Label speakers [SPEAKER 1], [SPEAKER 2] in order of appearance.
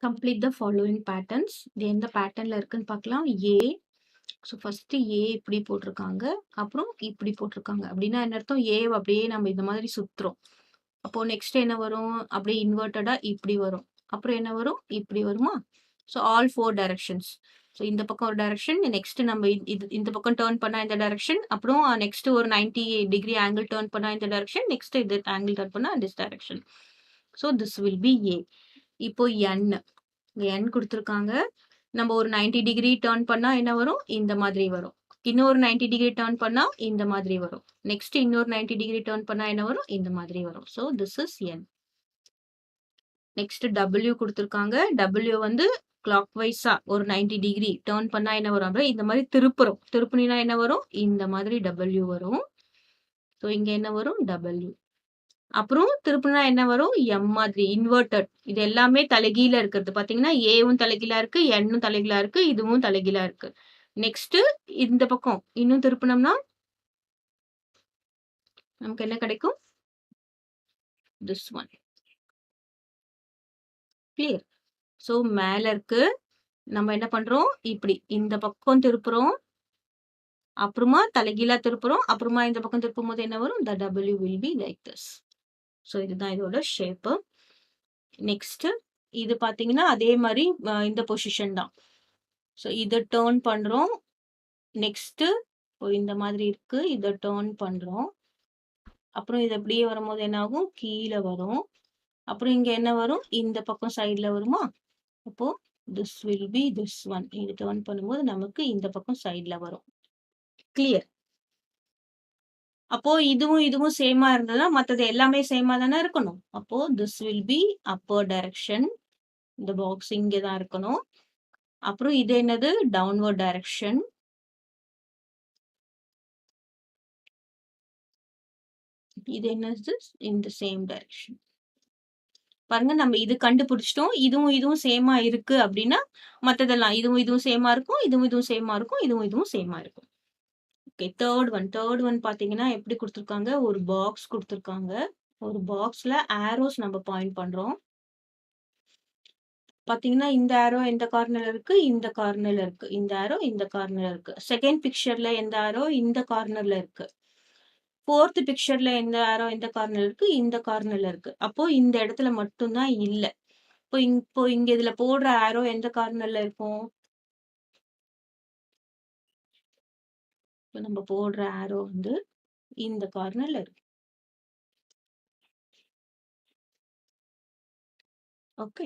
[SPEAKER 1] Complete the following patterns. இது எந்த பேட்டர்ன்ல இருக்குன்னு பார்க்கலாம். ஏ. ஸோ ஃபர்ஸ்ட் ஏ இப்படி போட்டிருக்காங்க. அப்புறம் இப்படி போட்டிருக்காங்க. அப்படின்னா என்ன அர்த்தம்? ஏவ அப்படியே நம்ம இந்த மாதிரி சுத்துறோம். அப்போ நெக்ஸ்ட் என்ன வரும்? அப்படியே இன்வெர்ட்டடா இப்படி வரும். அப்புறம் என்ன வரும்? இப்படி வருமா? So all 4 directions. ஸோ இந்த பக்கம் ஒரு டைரக்ஷன், நெக்ஸ்ட் நம்ம இது இந்த பக்கம் டர்ன் பண்ணா இந்த டைரக்ஷன், அப்புறம் நெக்ஸ்ட் ஒரு 90 டிகிரி ஆங்கிள் டர்ன் பண்ணா இந்த டைரக்ஷன், நெக்ஸ்ட் இது ஆங்கிள் டர்ன் பண்ணா this direction. So this will be A. இப்போ என். n குடுத்துருக்காங்க. நம்ம ஒரு 90 டிகிரி டர்ன் பண்ணா என்ன வரும்? இந்த மாதிரி வரும். இன்னொரு 90 டிகிரி டர்ன் பண்ணா இந்த மாதிரி வரும். நெக்ஸ்ட் இன்னொரு 90 டிகிரி டர்ன் பண்ணா என்ன வரும்? இந்த மாதிரி வரும். So this is n. Next W குடுத்துருக்காங்க. W வந்து கிளாக் வைஸா ஒரு 90 டிகிரி டர்ன் பண்ணா என்ன வரும்? அப்படியே இந்த மாதிரி திருப்புறோம். திருப்புனீனா என்ன வரும்? இந்த மாதிரி W வரும். ஸோ இங்க என்ன வரும்? W. அப்புறம் திருப்புனா என்ன வரும்? எம் மாதிரி இன்வெர்ட்டட். இது எல்லாமே தலைகீழ இருக்கிறது. பார்த்தீங்கன்னா, ஏவும் தலைகீழா இருக்கு, எண்ணும் தலைகீழா இருக்கு, இதுவும் தலைகீழா இருக்கு. நெக்ஸ்ட் இந்த பக்கம் இன்னும் திருப்புனோம்னா நமக்கு என்ன கிடைக்கும்? This one. கிளியர்? ஸோ மேல இருக்கு. நம்ம என்ன பண்றோம்? இப்படி இந்த பக்கம் திருப்புறோம். அப்புறமா தலைகீழா திருப்புறோம். அப்புறமா இந்த பக்கம் திருப்பும்போது என்ன வரும்? The W will be like this. So இதுதான் இதோட ஷேப்பு. நெக்ஸ்ட் இது பார்த்தீங்கன்னா, அதே மாரி இந்த பொசிஷன் தான். ஸோ இத டர்ன் பண்றோம். நெக்ஸ்ட் இந்த மாதிரி இருக்கு. இத டர்ன் பண்றோம். அப்புறம் இது அப்படியே வரும்போது என்ன ஆகும்? கீழ வரும். அப்புறம் இங்க என்ன வரும்? இந்த பக்கம் சைடுல வருமா? அப்போ this will B this one. இது டர்ன் பண்ணும்போது நமக்கு இந்த பக்கம் சைடுல வரும். கிளியர்? அப்போ இதுவும் இதுவும் சேமா இருந்ததுன்னா மத்தது எல்லாமே சேமா தானே இருக்கணும். அப்போ this will be upper direction. இந்த பாக்ஸ் இங்க தான் இருக்கணும். அப்புறம் இது என்னது? Downward direction. இது என்னது? In the same direction. பாருங்க நம்ம இது கண்டுபிடிச்சிட்டோம். இதுவும் இதுவும் சேமா இருக்கு அப்படின்னா, மத்ததெல்லாம் இதுவும் இதுவும் சேமா இருக்கும். இதுவும் இதுவும் சேமா இருக்கும். இதுவும் இதுவும் சேமா இருக்கும். ஓகே. தேர்ட் ஒன் பார்த்தீங்கன்னா, எப்படி குடுத்துருக்காங்க? ஒரு பாக்ஸ் குடுத்துருக்காங்க. ஒரு பாக்ஸ்ல ஆரோஸ் நம்ம பாயிண்ட் பண்றோம். பார்த்தீங்கன்னா, இந்த ஆரோ எந்த கார்னர்ல இருக்கு? இந்த கார்னர்ல இருக்கு. இந்த ஆரோ இந்த கார்னர்ல இருக்கு. செகண்ட் பிக்சர்ல எந்த ஆரோ? இந்த கார்னர்ல இருக்கு. 4த் பிக்சர்ல எந்த ஆரோ எந்த கார்னர்ல இருக்கு? இந்த கார்னர்ல இருக்கு. அப்போ இந்த இடத்துல மட்டும் தான் இல்ல. இப்போ இங்க இதுல போடுற ஆரோ எந்த கார்னர்ல இருக்கும்? இப்ப நம்ம போடுற ஆரோ வந்து இந்த கார்னர்ல இருக்கு. ஓகே.